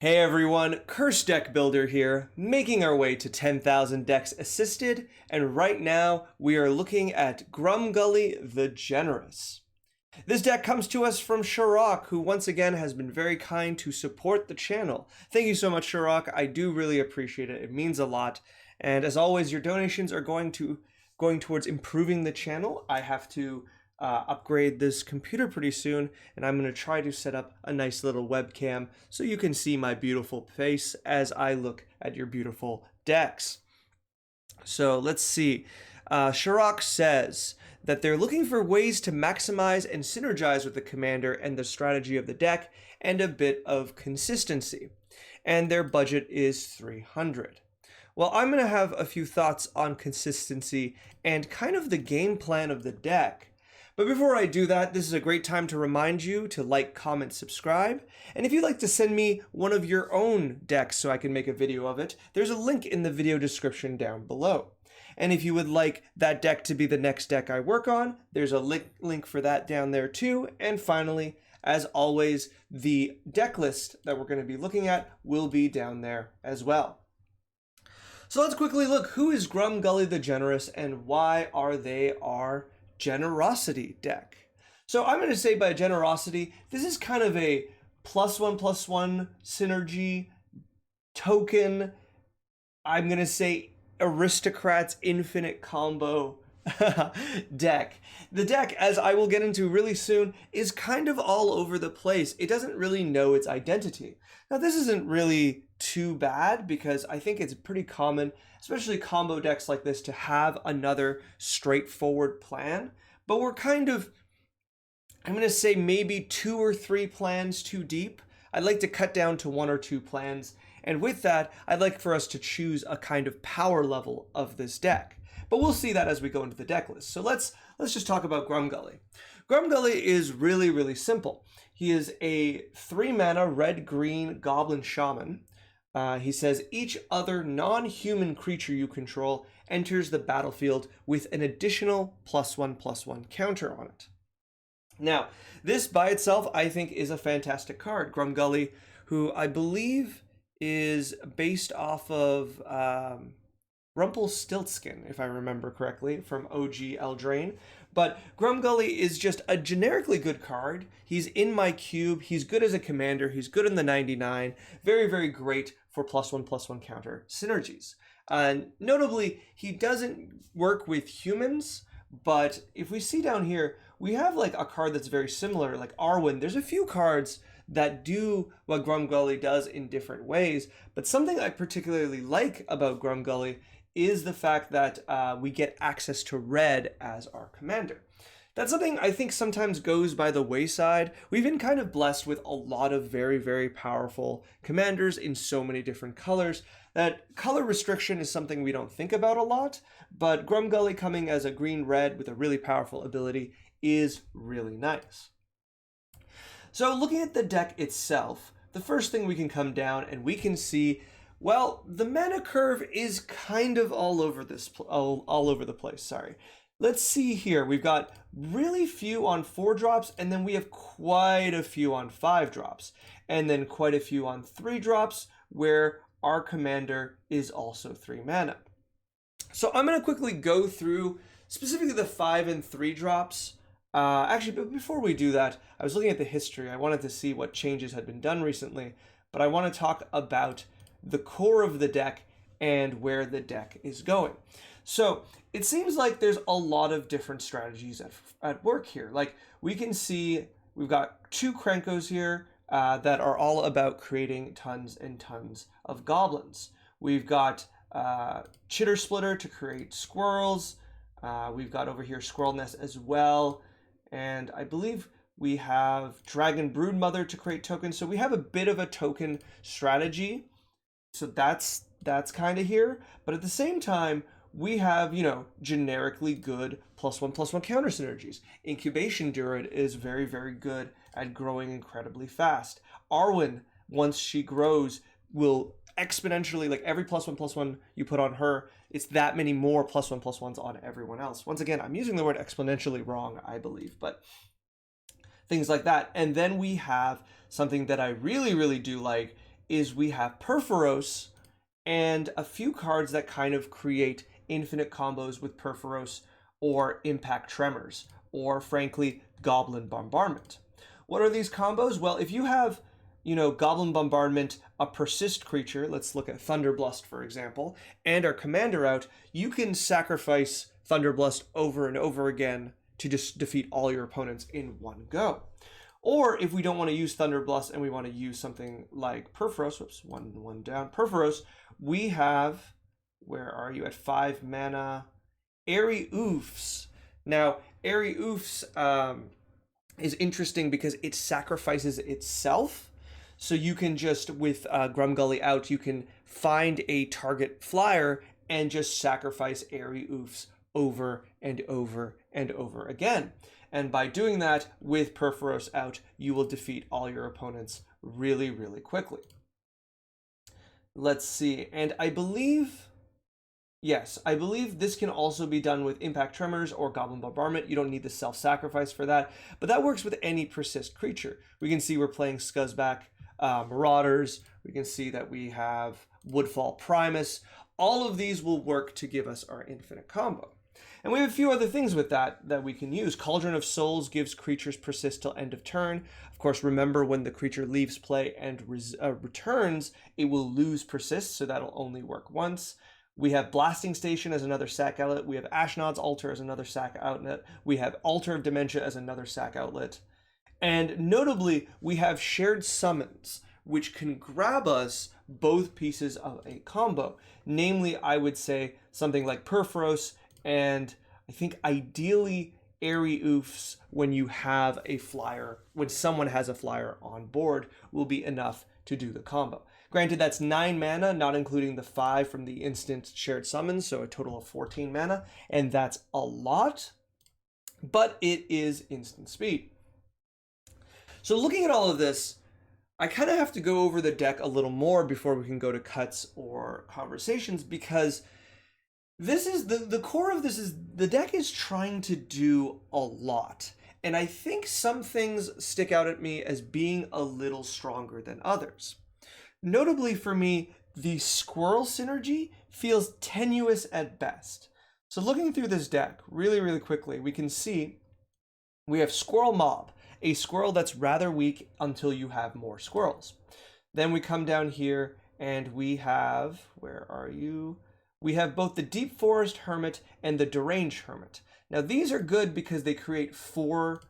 Hey everyone, Curse Deck Builder here, making our way to 10,000 decks assisted, and right now we are looking at Grumgully the Generous. This deck comes to us from Sharok, who once again has been very kind to support the channel. Thank you so much, Sharok. I do really appreciate it. It means a lot. And as always, your donations are going towards improving the channel. I have to upgrade this computer pretty soon, and I'm going to try to set up a nice little webcam so you can see my beautiful face as I look at your beautiful decks. So let's see. Sharok says that they're looking for ways to maximize and synergize with the commander and the strategy of the deck, and a bit of consistency. And their budget is 300. Well, I'm going to have a few thoughts on consistency and kind of the game plan of the deck. But before I do that, this is a great time to remind you to like, comment, subscribe. And if you'd like to send me one of your own decks so I can make a video of it, there's a link in the video description down below. And if you would like that deck to be the next deck I work on, there's a link for that down there too. And finally, as always, the deck list that we're going to be looking at will be down there as well. So let's quickly look, who is Grumgully the Generous and why are they our generosity deck? So I'm going to say by generosity, this is kind of a +1/+1 synergy token. I'm going to say aristocrats infinite combo deck. The deck, as I will get into really soon, is kind of all over the place. It doesn't really know its identity. Now this isn't really too bad because I think it's pretty common, especially combo decks like this, to have another straightforward plan. But we're kind of, I'm going to say maybe 2 or 3 plans too deep. I'd like to cut down to 1 or 2 plans. And with that, I'd like for us to choose a kind of power level of this deck. But we'll see that as we go into the deck list. So let's just talk about Grumgully. Grumgully is really, really simple. He is a 3-mana red-green goblin shaman. He says each other non-human creature you control enters the battlefield with an additional +1/+1 counter on it. Now, this by itself, I think, is a fantastic card. Grumgully, who I believe is based off of Rumpelstiltskin, if I remember correctly, from OG Eldraine. But Grumgully is just a generically good card. He's in my cube. He's good as a commander. He's good in the 99. Very, very great for +1/+1 counter synergies. Notably, he doesn't work with humans, but if we see down here, we have like a card that's very similar, like Arwen. There's a few cards that do what Grumgully does in different ways, but something I particularly like about Grumgully is the fact that we get access to red as our commander. That's something I think sometimes goes by the wayside. We've been kind of blessed with a lot of very, very powerful commanders in so many different colors that color restriction is something we don't think about a lot, but Grumgully coming as a green-red with a really powerful ability is really nice. So looking at the deck itself, the first thing we can come down and we can see, well, the mana curve is kind of all over the place, sorry. Let's see here. We've got really few on 4 drops, and then we have quite a few on 5 drops, and then quite a few on 3 drops where our commander is also 3 mana. So I'm going to quickly go through specifically the 5 and 3 drops. Actually, but before we do that, I was looking at the history. I wanted to see what changes had been done recently, but I want to talk about the core of the deck and where the deck is going. So it seems like there's a lot of different strategies at work here. Like we can see we've got 2 Krankos here that are all about creating tons and tons of goblins. We've got Chitter Splitter to create squirrels. We've got over here Squirrel Nest as well. And I believe we have Dragon Broodmother to create tokens. So we have a bit of a token strategy. So that's kind of here. But at the same time, we have, generically good +1/+1 counter synergies. Incubation Druid is very, very good at growing incredibly fast. Arwen, once she grows, will exponentially, like every +1/+1 you put on her, it's that many more +1/+1s on everyone else. Once again, I'm using the word exponentially wrong, I believe, but things like that. And then we have something that I really, really do like is we have Perforos and a few cards that kind of create infinite combos with Perforos or Impact Tremors, or frankly, Goblin Bombardment. What are these combos? Well, if you have, Goblin Bombardment, a persist creature, let's look at Thunderblast, for example, and our commander out, you can sacrifice Thunderblast over and over again to just defeat all your opponents in one go. Or if we don't want to use Thunderblast and we want to use something like Perforos, whoops, one down, Perforos, we have, where are you, at 5 mana, Airy Oofs. Now, Airy Oofs is interesting because it sacrifices itself. So you can just, with Grumgully out, you can find a target flyer and just sacrifice Airy Oofs over and over and over again. And by doing that, with Perforos out, you will defeat all your opponents really, really quickly. Let's see. And I believe, yes, I believe this can also be done with Impact Tremors or Goblin Bombardment. You don't need the self-sacrifice for that. But that works with any persist creature. We can see we're playing Scuzzback Marauders. We can see that we have Woodfall Primus. All of these will work to give us our infinite combo. And we have a few other things with that we can use. Cauldron of Souls gives creatures persist till end of turn. Of course, remember when the creature leaves play and returns, it will lose persist, so that'll only work once. We have Blasting Station as another sack outlet. We have Ashnod's Altar as another sack outlet. We have Altar of Dementia as another sack outlet. And notably, we have Shared Summons, which can grab us both pieces of a combo. Namely, I would say something like Perforos, and I think ideally Airy Oofs when you have a flyer, when someone has a flyer on board, will be enough to do the combo. Granted, that's 9 mana, not including the 5 from the instant Shared Summons, so a total of 14 mana, and that's a lot, but it is instant speed. So looking at all of this, I kind of have to go over the deck a little more before we can go to cuts or conversations, because this is the core of this is the deck is trying to do a lot. And I think some things stick out at me as being a little stronger than others. Notably for me, the Squirrel synergy feels tenuous at best. So looking through this deck really, really quickly, we can see we have Squirrel Mob, a squirrel that's rather weak until you have more squirrels. Then we come down here and we have, where are you? We have both the Deep Forest Hermit and the Deranged Hermit. Now these are good because they create four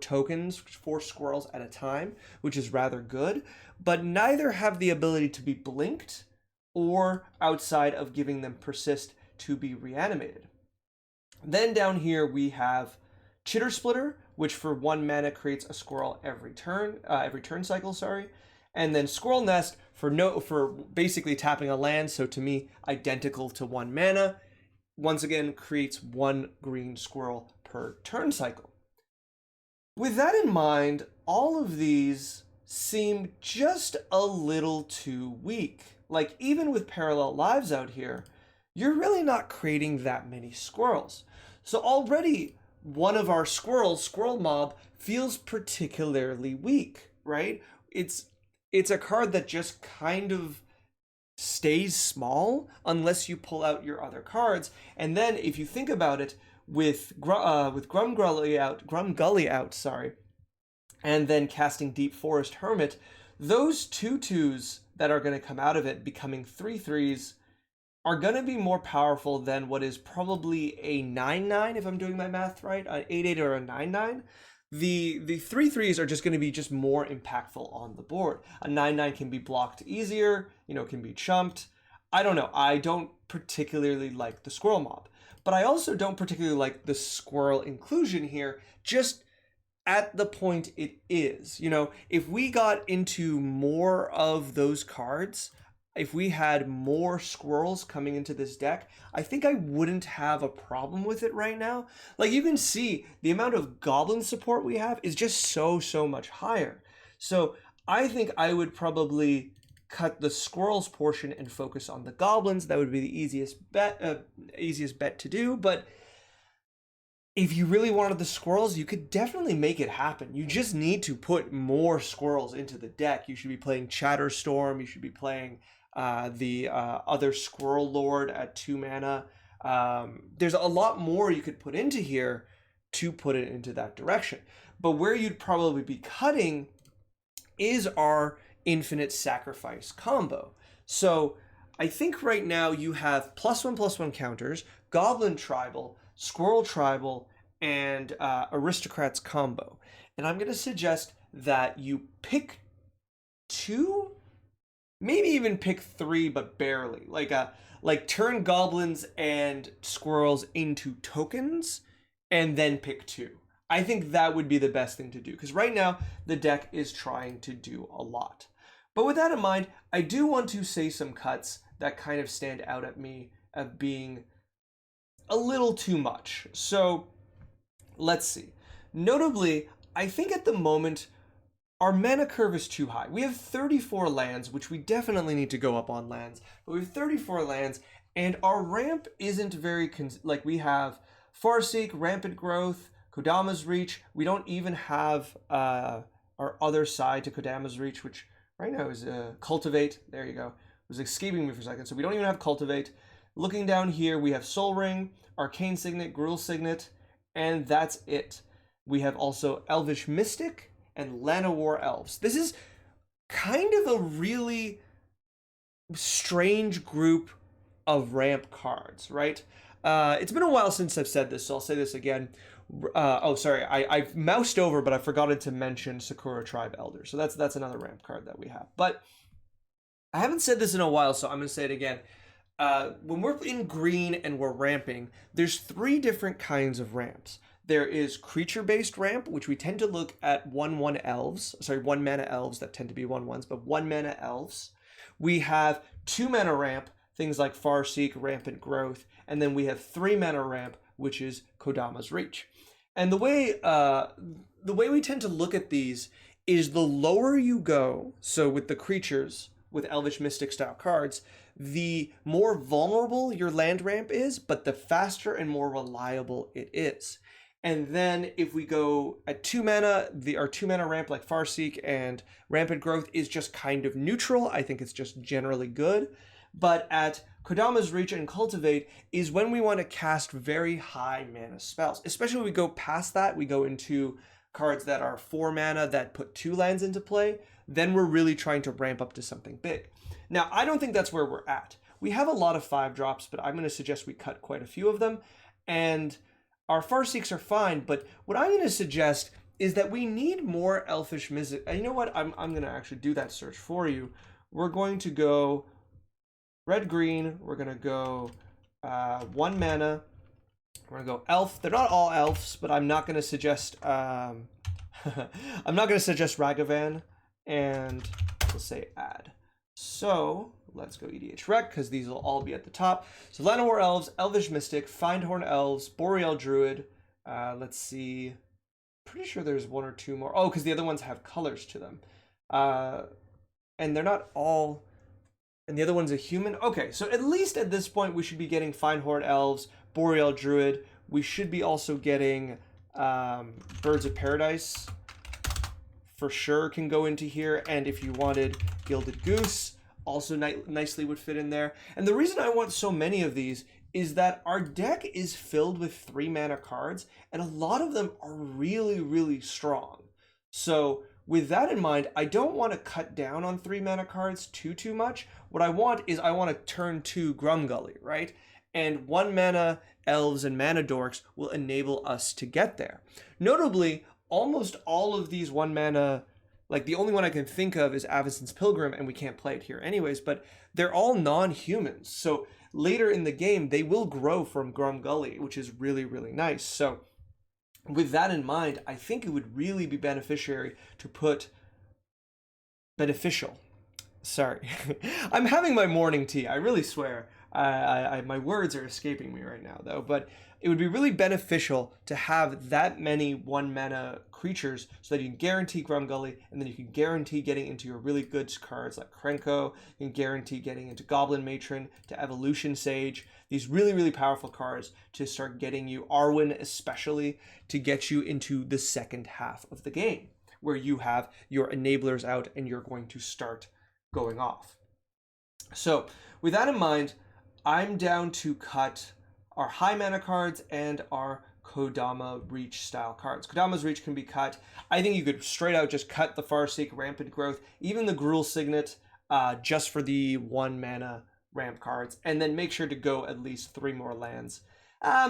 tokens, 4 squirrels at a time, which is rather good, but neither have the ability to be blinked or, outside of giving them persist, to be reanimated. Then down here we have Chitter Splitter, which for 1 mana creates a squirrel every turn cycle, and then Squirrel Nest for basically tapping a land, so to me identical to 1 mana. Once again, creates 1 green squirrel per turn cycle. With that in mind, all of these seem just a little too weak. Like, even with Parallel Lives out here, you're really not creating that many squirrels. So already one of our squirrels, Squirrel Mob, feels particularly weak, right? It's a card that just kind of stays small unless you pull out your other cards. And then if you think about it, with Grumgully out, and then casting Deep Forest Hermit, those 2/2s that are going to come out of it becoming 3/3s are going to be more powerful than what is probably a 9/9, if I'm doing my math right, an 8/8 or a 9/9. The 3/3s are just going to be just more impactful on the board. A 9/9 can be blocked easier, can be chumped. I don't know. I don't particularly like the Squirrel Mob, but I also don't particularly like the squirrel inclusion here, just at the point it is. If we got into more of those cards, if we had more squirrels coming into this deck, I think I wouldn't have a problem with it right now. Like, you can see the amount of goblin support we have is just so much higher. So I think I would probably cut the squirrels portion and focus on the goblins. That would be the easiest bet to do. But if you really wanted the squirrels, you could definitely make it happen. You just need to put more squirrels into the deck. You should be playing Chatterstorm. You should be playing the other Squirrel Lord at 2 mana. There's a lot more you could put into here to put it into that direction. But where you'd probably be cutting is our Infinite Sacrifice combo. So I think right now you have +1/+1 counters, Goblin Tribal, Squirrel Tribal, and Aristocrats combo. And I'm going to suggest that you pick 2, maybe even pick 3, but barely. Like turn goblins and squirrels into tokens and then pick 2. I think that would be the best thing to do, because right now the deck is trying to do a lot. But with that in mind, I do want to say some cuts that kind of stand out at me as being a little too much. So let's see. Notably, I think at the moment our mana curve is too high. We have 34 lands, which we definitely need to go up on lands, but we have 34 lands, and our ramp isn't very like we have Farseek, Rampant Growth, Kodama's Reach. We don't even have our other side to Kodama's Reach, which right now is Cultivate. There you go. It was escaping me for a second. So we don't even have Cultivate. Looking down here, we have Soul Ring, Arcane Signet, Gruul Signet, and that's it. We have also Elvish Mystic and Llanowar Elves. This is kind of a really strange group of ramp cards, right? It's been a while since I've said this, so I'll say this again. Oh, sorry, I've moused over, but I forgot to mention Sakura Tribe Elder. So that's another ramp card that we have. But I haven't said this in a while, so I'm going to say it again. When we're in green and we're ramping, there's 3 different kinds of ramps. There is creature-based ramp, which we tend to look at 1/1 elves. Sorry, 1 mana elves that tend to be 1/1s, but 1 mana elves. We have 2 mana ramp, things like Farseek, Rampant Growth, and then we have 3 mana ramp, which is Kodama's Reach. And the way we tend to look at these is the lower you go, so with the creatures, with Elvish Mystic style cards, the more vulnerable your land ramp is, but the faster and more reliable it is. And then if we go at 2 mana, our 2 mana ramp like Farseek and Rampant Growth is just kind of neutral. I think it's just generally good. But at Kodama's Reach and Cultivate is when we want to cast very high mana spells. Especially when we go past that, we go into cards that are 4 mana that put 2 lands into play. Then we're really trying to ramp up to something big. Now, I don't think that's where we're at. We have a lot of 5 drops, but I'm going to suggest we cut quite a few of them. And our Farseeks are fine, but what I'm going to suggest is that we need more Elfish Mystic. And you know what? I'm going to actually do that search for you. We're going to go red-green. We're going to go 1 mana. We're going to go elf. They're not all elves, but I'm not going to suggest I'm not going to suggest Ragavan. And we'll say add. So let's go EDH Rec, because these will all be at the top. So Llanowar Elves, Elvish Mystic, Findhorn Elves, Boreal Druid. Let's see. Pretty sure there's 1 or 2 more. Oh, because the other ones have colors to them. And they're not all... And the other one's a human? Okay, so at least at this point we should be getting Findhorn Elves, Boreal Druid. We should be also getting Birds of Paradise. For sure can go into here, and if you wanted Gilded Goose, also nicely would fit in there. And the reason I want so many of these is that our deck is filled with 3 mana cards, and a lot of them are really, really strong. So with that in mind, I don't want to cut down on 3 mana cards too much. What I want is I want to turn to Grumgully, right? And 1 mana elves and mana dorks will enable us to get there. Notably, almost all of these 1 mana, like the only one I can think of is Avacyn's Pilgrim, and we can't play it here anyways, but they're all non-humans. So later in the game, they will grow from Grumgully, which is really, really nice. So with that in mind, I think it would really be beneficial to put... Beneficial. Sorry. I'm having my morning tea, I really swear. My words are escaping me right now, though. But it would be really beneficial to have that many 1-mana creatures so that you can guarantee Grumgully, and then you can guarantee getting into your really good cards like Krenko. You can guarantee getting into Goblin Matron, to Evolution Sage. These really, really powerful cards to start getting you, Arwen especially, to get you into the second half of the game, where you have your enablers out and you're going to start going off. So with that in mind, I'm down to cut our high mana cards and our Kodama Reach style cards. Kodama's Reach can be cut. I think you could straight out just cut the Farseek, Rampant Growth, even the Gruul Signet, just for the 1-mana ramp cards, and then make sure to go at least 3 more lands,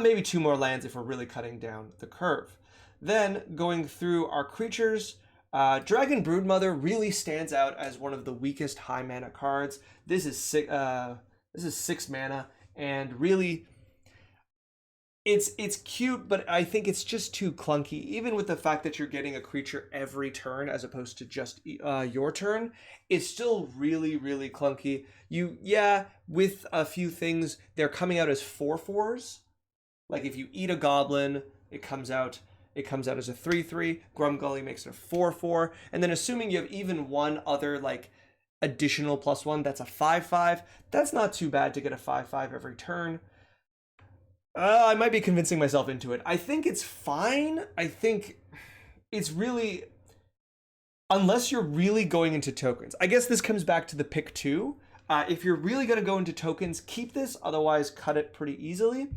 maybe 2 more lands if we're really cutting down the curve. Then going through our creatures, Dragon Broodmother really stands out as one of the weakest high mana cards. This is 6 mana, and really, it's cute, but I think it's just too clunky. Even with the fact that you're getting a creature every turn as opposed to just your turn, it's still really, really clunky. With a few things, they're coming out as 4/4s. Like if you eat a goblin, it comes out as a 3/3. Grumgully makes it a 4/4, and then assuming you have even one other like additional +1, that's a 5/5. That's not too bad to get a 5/5 every turn. I might be convincing myself into it. I think it's fine. I think it's really, unless you're really going into tokens. I guess this comes back to the pick 2. If you're really going to go into tokens, keep this. Otherwise, cut it pretty easily.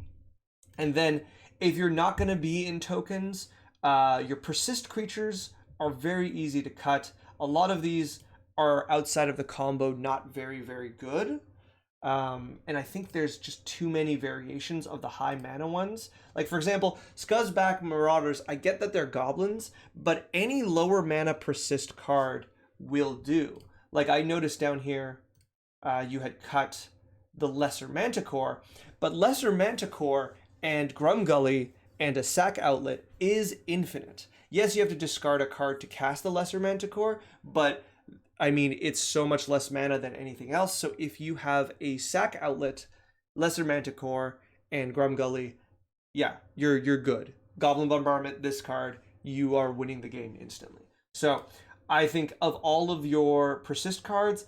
And then if you're not going to be in tokens, your persist creatures are very easy to cut. A lot of these are outside of the combo not very, very good. And I think there's just too many variations of the high mana ones. Like, for example, Scuzzback Marauders, I get that they're goblins, but any lower mana persist card will do. Like, I noticed down here, you had cut the Lesser Manticore, but Lesser Manticore and Grumgully and a sack outlet is infinite. Yes, you have to discard a card to cast the Lesser Manticore, but I mean, it's so much less mana than anything else. So if you have a sack outlet, Lesser Manticore, and Grumgully, yeah, you're good. Goblin Bombardment, this card, you are winning the game instantly. So I think of all of your persist cards,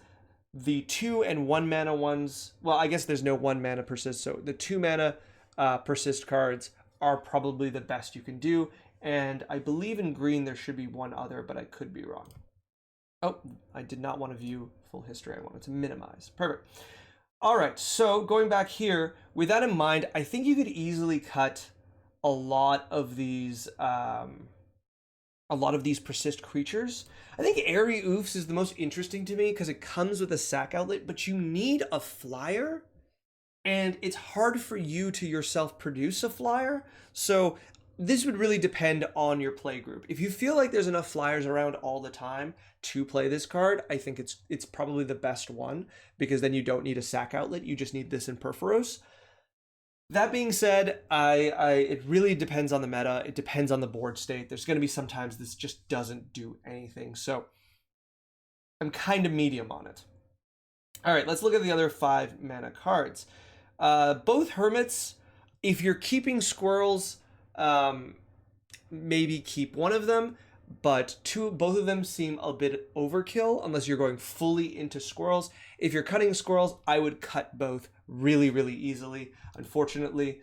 the 2 and 1 mana ones, well, I guess there's no 1 mana persist, so the 2 mana persist cards are probably the best you can do. And I believe in green there should be one other, but I could be wrong. Oh, I did not want to view full history. I wanted to minimize. Perfect. All right, so going back here, with that in mind, I think you could easily cut a lot of these persist creatures. I think Airy Oofs is the most interesting to me because it comes with a sack outlet, but you need a flyer, and it's hard for you to yourself produce a flyer. So this would really depend on your play group. If you feel like there's enough flyers around all the time to play this card, I think it's probably the best one, because then you don't need a sack outlet. You just need this in Perforos. That being said, it really depends on the meta. It depends on the board state. There's going to be sometimes this just doesn't do anything. So I'm kind of medium on it. All right, let's look at the other 5 mana cards. Both Hermits, if you're keeping squirrels, maybe keep one of them, but both of them seem a bit overkill unless you're going fully into squirrels. If you're cutting squirrels, I would cut both really, really easily. Unfortunately,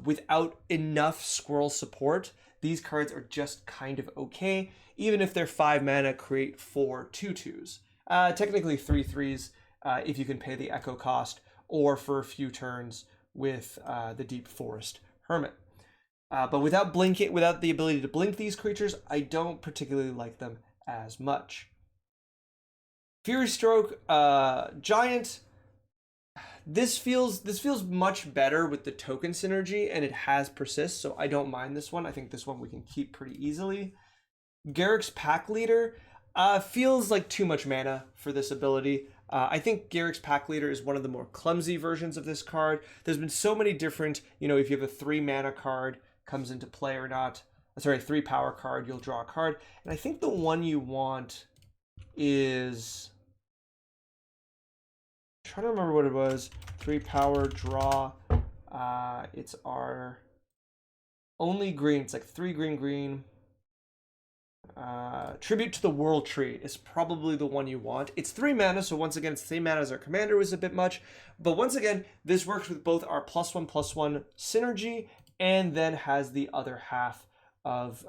without enough squirrel support, these cards are just kind of okay. Even if they're 5 mana, create 4 2/2s. Technically 3 3s if you can pay the echo cost, or for a few turns with the Deep Forest Hermit. But without the ability to blink these creatures, I don't particularly like them as much. Fury Stroke Giant. This feels much better with the token synergy, and it has persist, so I don't mind this one. I think this one we can keep pretty easily. Garruk's Pack Leader feels like too much mana for this ability. I think Garruk's Pack Leader is one of the more clumsy versions of this card. There's been so many different, if you have a 3 mana card comes into play or not. Sorry, 3 power card, you'll draw a card. And I think the one you want is, I'm trying to remember what it was. 3 power, draw. It's our only green. It's like 3 green, green. Tribute to the World Tree is probably the one you want. It's 3 mana, so once again, it's the same mana as our commander, was a bit much. But once again, this works with both our +1/+1 synergy and then has the other half of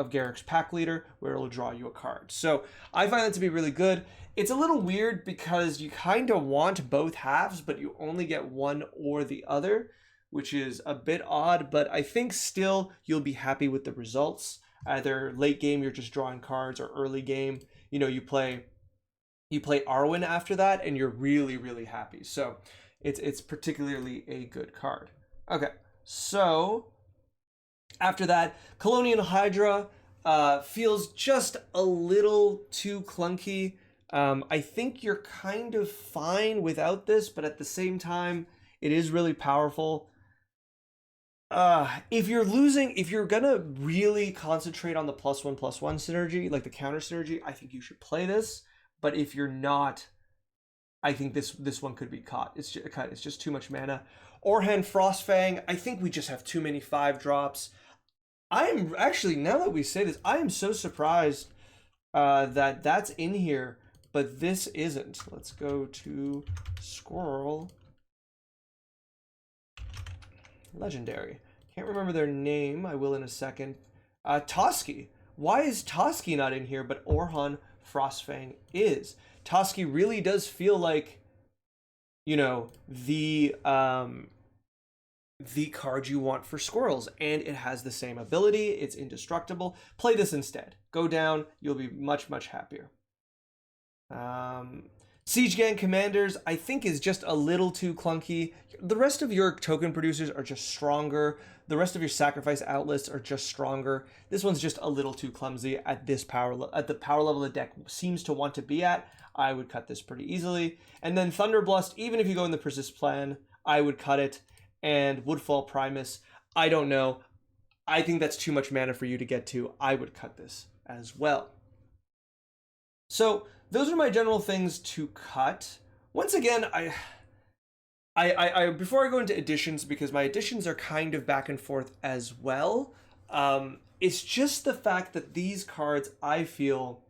Garrick's Pack Leader, where it'll draw you a card. So I find that to be really good. It's a little weird because you kind of want both halves, but you only get one or the other, which is a bit odd, but I think still you'll be happy with the results. Either late game, you're just drawing cards, or early game, you know, you play Arwen after that, and you're really, really happy. So it's particularly a good card. Okay, so after that, Colonial Hydra feels just a little too clunky. I think you're kind of fine without this, but at the same time, it is really powerful. If you're gonna really concentrate on the +1/+1 synergy, like the counter synergy, I think you should play this. But if you're not, I think this one could be caught. It's just too much mana. Orhan Frostfang, I think we just have too many 5 drops. I am actually, now that we say this, I am so surprised that that's in here, but this isn't. Let's go to Squirrel. Legendary. Can't remember their name. I will in a second. Toski. Why is Toski not in here, but Orhan Frostfang is? Toski really does feel like, you know, the card you want for squirrels, and it has the same ability. It's indestructible. Play this instead. Go down. You'll be much, much happier. Siege Gang Commanders, I think, is just a little too clunky. The rest of your token producers are just stronger. The rest of your sacrifice outlets are just stronger. This one's just a little too clumsy at this at the power level the deck seems to want to be at. I would cut this pretty easily. And then Thunderblust, even if you go in the Persist plan, I would cut it. And Woodfall Primus, I don't know. I think that's too much mana for you to get to. I would cut this as well. So those are my general things to cut. Once again, I before I go into additions, because my additions are kind of back and forth as well, it's just the fact that these cards, I feel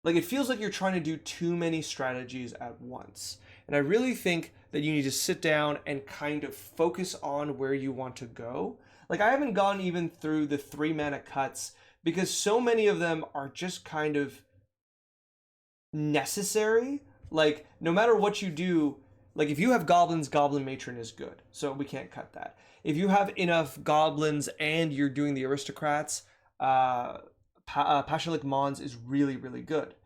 like it feels like you're trying to do too many strategies at once. And I really think that you need to sit down and kind of focus on where you want to go. Like, I haven't gone even through the 3 mana cuts because so many of them are just kind of necessary. Like, no matter what you do, like if you have goblins, Goblin Matron is good, so we can't cut that. If you have enough goblins and you're doing the aristocrats, Pashalik Mons is really, really good.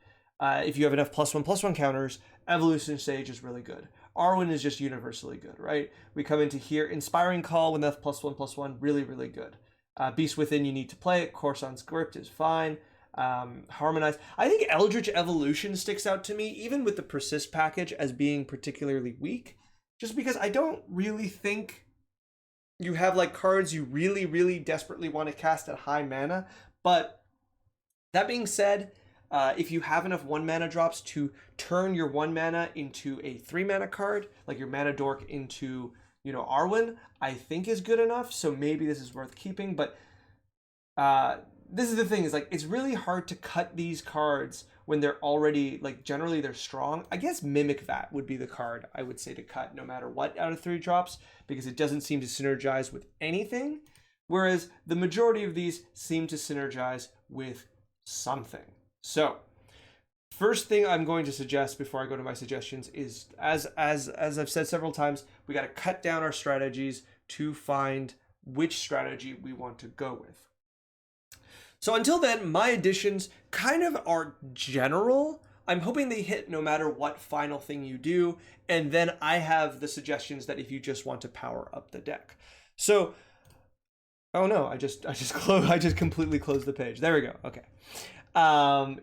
If you have enough +1/+1 counters, Evolution Sage is really good. Arwen is just universally good, right? We come into here, Inspiring Call with enough +1/+1, really, really good. Beast Within, you need to play it. Coruscant's Gript is fine. Harmonize. I think Eldritch Evolution sticks out to me, even with the Persist package, as being particularly weak, just because I don't really think you have like cards you really, really desperately want to cast at high mana. But that being said, if you have enough 1 mana drops to turn your 1 mana into a 3 mana card, like your Mana Dork into, you know, Arwen, I think is good enough. So maybe this is worth keeping. But this is the thing, is like, it's really hard to cut these cards when they're already, like, generally they're strong. I guess Mimic Vat would be the card I would say to cut no matter what out of 3 drops, because it doesn't seem to synergize with anything. Whereas the majority of these seem to synergize with something. So first thing I'm going to suggest before I go to my suggestions is, as I've said several times, we got to cut down our strategies to find which strategy we want to go with. So until then, my additions kind of are general. I'm hoping they hit no matter what final thing you do. And then I have the suggestions that if you just want to power up the deck. So, oh no, I just completely closed the page. There we go. Okay.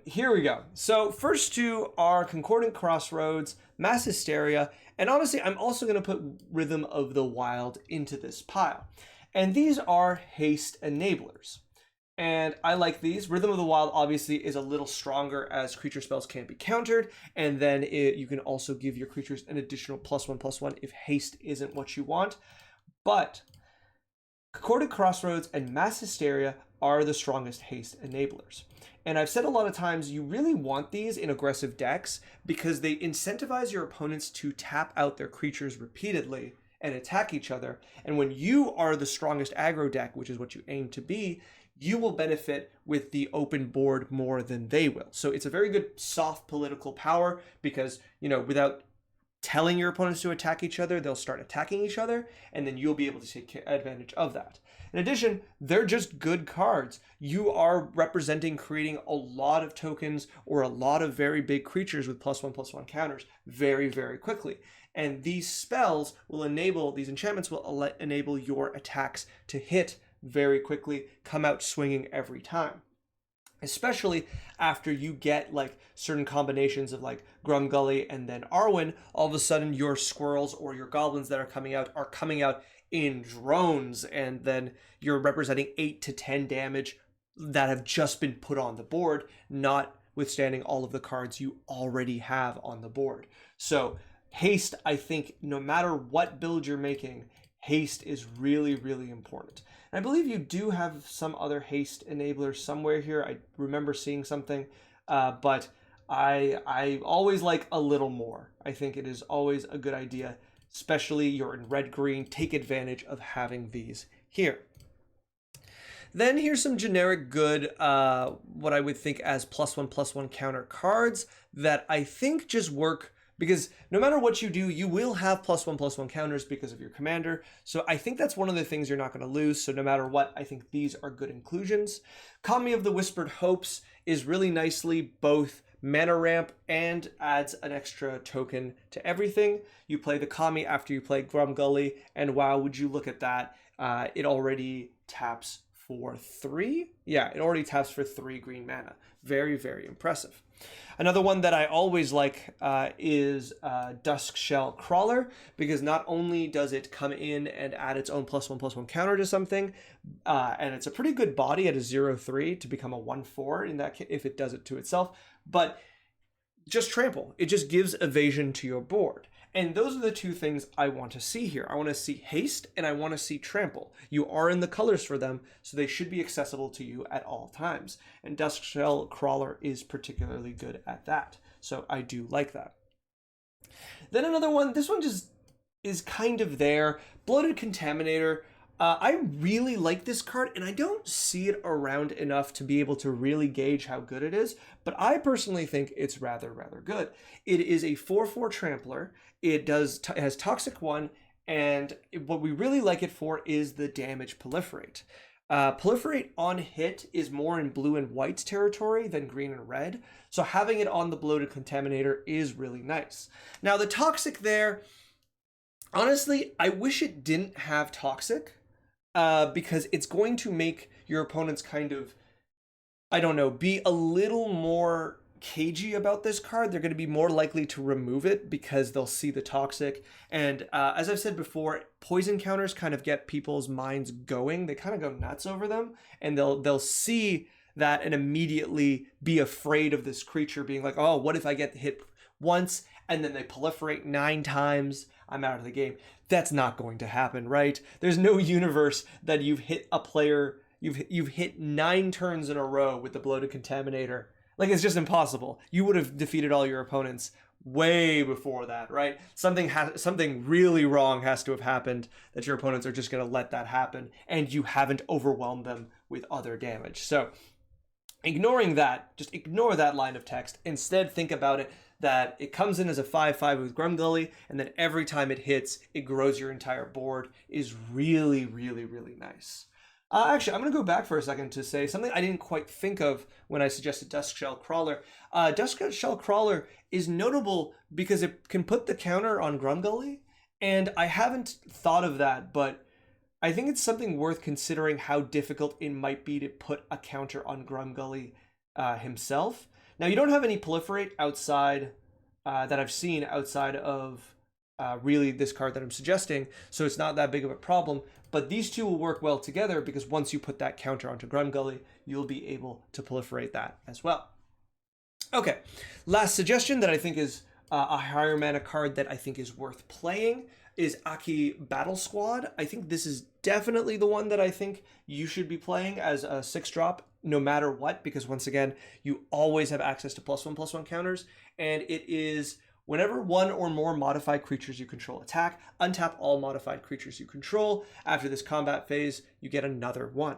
Here we go. So first 2 are Concordant Crossroads, Mass Hysteria, and honestly, I'm also going to put Rhythm of the Wild into this pile. And these are haste enablers. And I like these. Rhythm of the Wild obviously is a little stronger as creature spells can be countered, and then you can also give your creatures an additional +1/+1 if haste isn't what you want. But Concordant Crossroads and Mass Hysteria are the strongest haste enablers. And I've said a lot of times, you really want these in aggressive decks because they incentivize your opponents to tap out their creatures repeatedly and attack each other. And when you are the strongest aggro deck, which is what you aim to be, you will benefit with the open board more than they will. So it's a very good soft political power because, without telling your opponents to attack each other, they'll start attacking each other, and then you'll be able to take advantage of that. In addition, they're just good cards. You are representing creating a lot of tokens or a lot of very big creatures with +1/+1 counters very, very quickly. And these spells will enable, these enchantments will enable your attacks to hit very quickly, come out swinging every time. Especially after you get like certain combinations of like Grumgully and then Arwen, all of a sudden your squirrels or your goblins that are coming out in drones, and then you're representing 8 to 10 damage that have just been put on the board, notwithstanding all of the cards you already have on the board. So haste, I think, no matter what build you're making, haste is really, really important. And I believe you do have some other haste enablers somewhere here. I remember seeing something, but I always like a little more. I think it is always a good idea, especially you're in red-green, take advantage of having these here. Then here's some generic good, what I would think as +1/+1 counter cards that I think just work because no matter what you do, you will have +1/+1 counters because of your commander. So I think that's one of the things you're not going to lose. So no matter what, I think these are good inclusions. Kami of the Whispered Hopes is really nicely both mana ramp and adds an extra token to everything. You play the Kami after you play Grumgully, and wow, would you look at that. It already taps for 3? Yeah, it already taps for 3 green mana. Very, very impressive. Another one that I always like is Duskshell Crawler, because not only does it come in and add its own +1/+1 counter to something, and it's a pretty good body at a 0/3 to become a 1/4 in that if it does it to itself, but just trample. It just gives evasion to your board. And those are the two things I want to see here. I want to see haste and I want to see trample. You are in the colors for them, so they should be accessible to you at all times. And Duskshell Crawler is particularly good at that. So I do like that. Then another one, this one just is kind of there. Bloated Contaminator. I really like this card, and I don't see it around enough to be able to really gauge how good it is, but I personally think it's rather, rather good. It is a 4/4 Trampler. It has Toxic 1, and what we really like it for is the damage Proliferate. Proliferate on hit is more in blue and white territory than green and red, so having it on the Bloated Contaminator is really nice. Now, the Toxic there, honestly, I wish it didn't have Toxic, because it's going to make your opponents kind of, I don't know, be a little more cagey about this card. They're going to be more likely to remove it because they'll see the Toxic. And as I've said before, poison counters kind of get people's minds going. They kind of go nuts over them, and they'll see that and immediately be afraid of this creature being like, oh, what if I get hit once and then they proliferate 9 times? I'm out of the game. That's not going to happen, right? There's no universe that you've hit a player, you've hit 9 turns in a row with the Bloated Contaminator. Like, it's just impossible. You would have defeated all your opponents way before that, right? Something really wrong has to have happened that your opponents are just going to let that happen, and you haven't overwhelmed them with other damage. So ignoring that, just ignore that line of text. Instead, think about it that it comes in as a 5/5 with Grumgully, and then every time it hits, it grows your entire board, is really, really, really nice. Actually, I'm going to go back for a second to say something I didn't quite think of when I suggested Duskshell Crawler. Duskshell Crawler is notable because it can put the counter on Grumgully, and I haven't thought of that, but I think it's something worth considering how difficult it might be to put a counter on Grumgully himself. Now, you don't have any Proliferate outside that I've seen outside of really this card that I'm suggesting, so it's not that big of a problem. But these two will work well together because once you put that counter onto Grumgully, you'll be able to proliferate that as well. Okay, last suggestion that I think is a higher mana card that I think is worth playing is Aki Battle Squad. I think this is definitely the one that I think you should be playing as a 6-drop no matter what, because once again, you always have access to +1/+1 counters, and it is whenever one or more modified creatures you control attack, untap all modified creatures you control. After this combat phase, you get another one.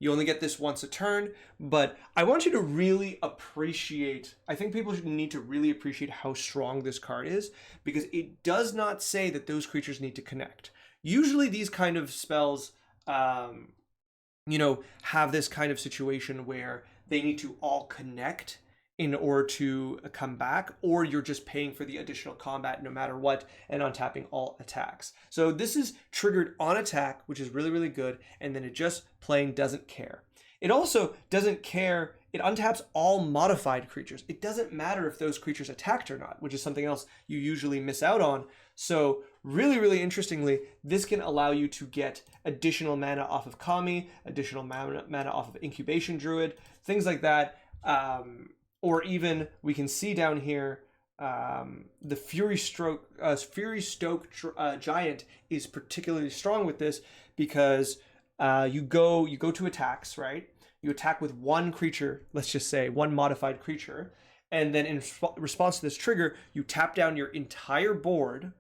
You only get this once a turn, but I want you to really appreciate, I think people should need to really appreciate how strong this card is, because it does not say that those creatures need to connect. Usually these kind of spells, you know, have this kind of situation where they need to all connect in order to come back, or you're just paying for the additional combat no matter what and untapping all attacks. So this is triggered on attack, which is really, really good, and then it just plain doesn't care. It also doesn't care, it untaps all modified creatures. It doesn't matter if those creatures attacked or not, which is something else you usually miss out on. So really, really interestingly, this can allow you to get additional mana off of Kami, additional mana off of Incubation Druid, things like that. Or even we can see down here the Fury Stoke Giant is particularly strong with this because you go to attacks, right? You attack with one creature, let's just say one modified creature, and then in response to this trigger, you tap down your entire board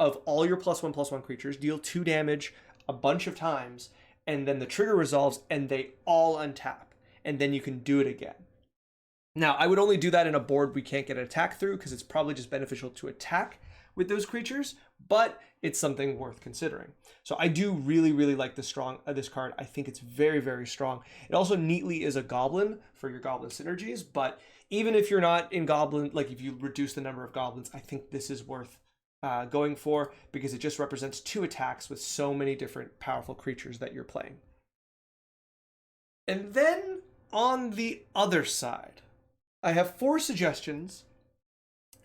of all your +1/+1 creatures, deal 2 damage a bunch of times, and then the trigger resolves and they all untap, and then you can do it again. Now, I would only do that in a board we can't get an attack through because it's probably just beneficial to attack with those creatures, but it's something worth considering. So I do really, really like this card. I think it's very, very strong. It also neatly is a goblin for your goblin synergies, but even if you're not in goblin, like if you reduce the number of goblins, I think this is worth going for because it just represents 2 attacks with so many different powerful creatures that you're playing. And then on the other side, I have 4 suggestions.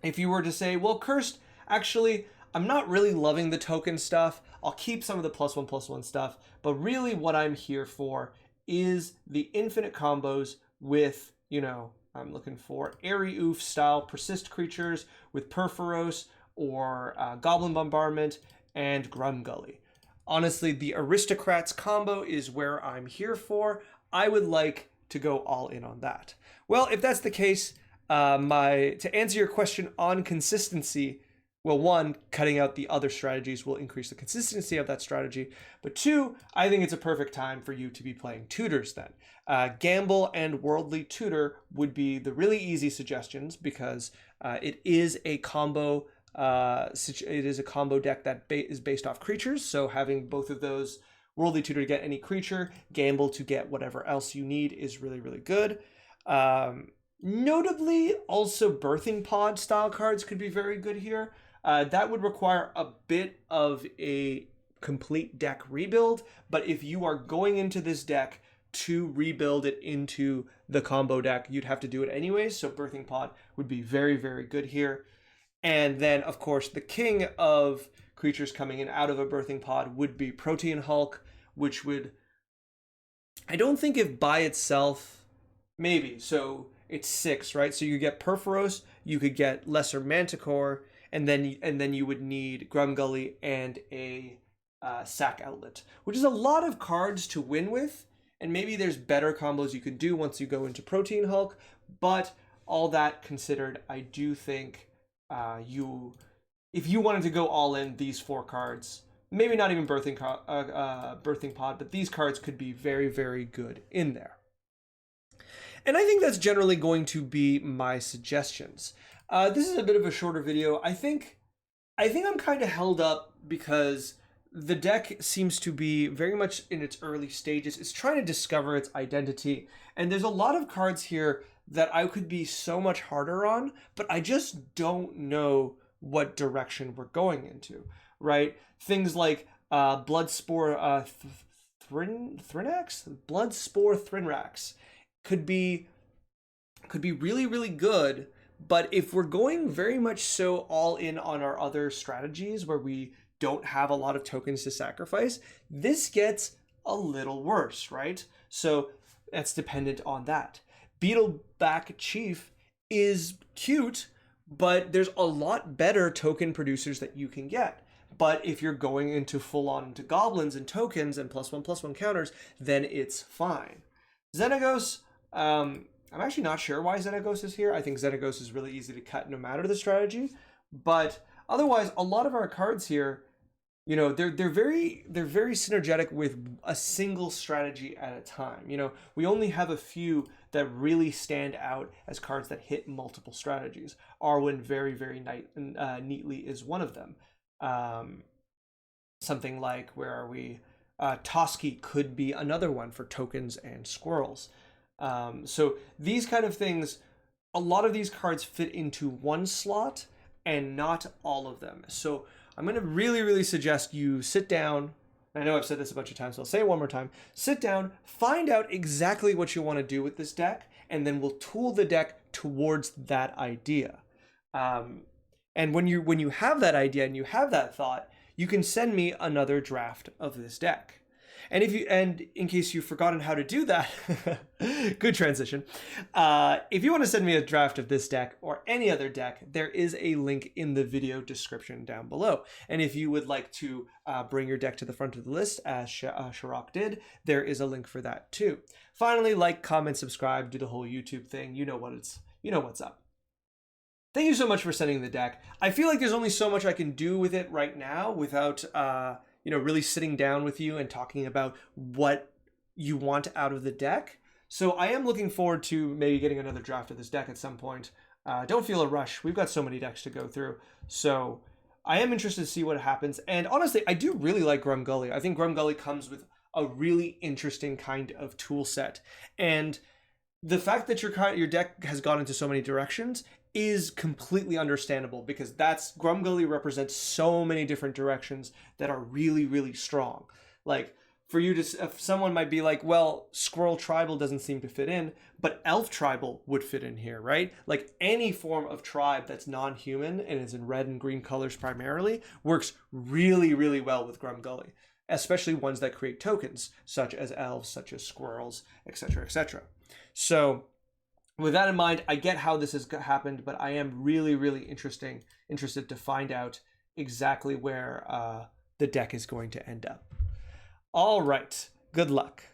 If you were to say, well, Cursed, actually, I'm not really loving the token stuff. I'll keep some of the +1/+1 stuff, but really what I'm here for is the infinite combos with, you know, I'm looking for Airy Oof style persist creatures with Perforos or Goblin Bombardment and Grumgully. Honestly, the Aristocrats combo is where I'm here for. I would like to go all in on that. Well, if that's the case, to answer your question on consistency, well, 1, cutting out the other strategies will increase the consistency of that strategy. But 2, I think it's a perfect time for you to be playing tutors then. Gamble and Worldly Tutor would be the really easy suggestions because it is a combo. It is a combo deck that is based off creatures. So having both of those, Worldly Tutor to get any creature, Gamble to get whatever else you need, is really, really good. Notably, also Birthing Pod style cards could be very good here. That would require a bit of a complete deck rebuild, but if you are going into this deck to rebuild it into the combo deck, you'd have to do it anyways, so Birthing Pod would be very, very good here. And then, of course, the king of creatures coming in out of a Birthing Pod would be Protean Hulk, which would, I don't think if by itself, maybe, so it's 6, right? So you get Perforos, you could get Lesser Manticore, and then you would need Grumgully and a Sack Outlet, which is a lot of cards to win with, and maybe there's better combos you could do once you go into Protean Hulk, but all that considered, I do think if you wanted to go all in, these 4 cards, maybe not even Birthing Pod, but these cards could be very, very good in there. And I think that's generally going to be my suggestions. This is a bit of a shorter video. I think I'm kind of held up because the deck seems to be very much in its early stages. It's trying to discover its identity, and there's a lot of cards here that I could be so much harder on, but I just don't know what direction we're going into, right? Things like Bloodspore Thrinax? Bloodspore Thrinax could be really, really good, But if we're going very much so all in on our other strategies where we don't have a lot of tokens to sacrifice, this gets a little worse, right? So that's dependent on that. Beetleback Chief is cute, but there's a lot better token producers that you can get. But if you're going into full on into goblins and tokens and +1/+1 counters, then it's fine. Xenagos, I'm actually not sure why Xenagos is here. I think Xenagos is really easy to cut no matter the strategy. But otherwise, a lot of our cards here, you know, they're very synergetic with a single strategy at a time. You know, we only have a few that really stand out as cards that hit multiple strategies. Arwen very neatly is one of them. Something like, where are we? Toski could be another one for tokens and squirrels. So these kind of things, a lot of these cards fit into one slot and not all of them. So I'm going to really suggest you sit down. I know I've said this a bunch of times, so I'll say it one more time. Sit down, find out exactly what you want to do with this deck, and then we'll tool the deck towards that idea. And when you have that idea and you have that thought, you can send me another draft of this deck. And in case you've forgotten how to do that, good transition. If you want to send me a draft of this deck or any other deck, there is a link in the video description down below. And if you would like to bring your deck to the front of the list, as Shirok did, there is a link for that too. Finally, like, comment, subscribe, do the whole YouTube thing. You know what's up. Thank you so much for sending the deck. I feel like there's only so much I can do with it right now without really sitting down with you and talking about what you want out of the deck. So I am looking forward to maybe getting another draft of this deck at some point. Don't feel a rush. We've got so many decks to go through. So I am interested to see what happens. And honestly, I do really like Grumgully. I think Grumgully comes with a really interesting kind of tool set. And the fact that your deck has gone into so many directions is completely understandable, because Grumgully represents so many different directions that are really strong. Like, for you to, if someone might be like, well, Squirrel Tribal doesn't seem to fit in, but Elf Tribal would fit in here, right? Like, any form of tribe that's non-human and is in red and green colors primarily works really well with Grumgully, especially ones that create tokens, such as elves, such as squirrels, etc. So with that in mind, I get how this has happened, but I am really interested to find out exactly where the deck is going to end up. All right, good luck.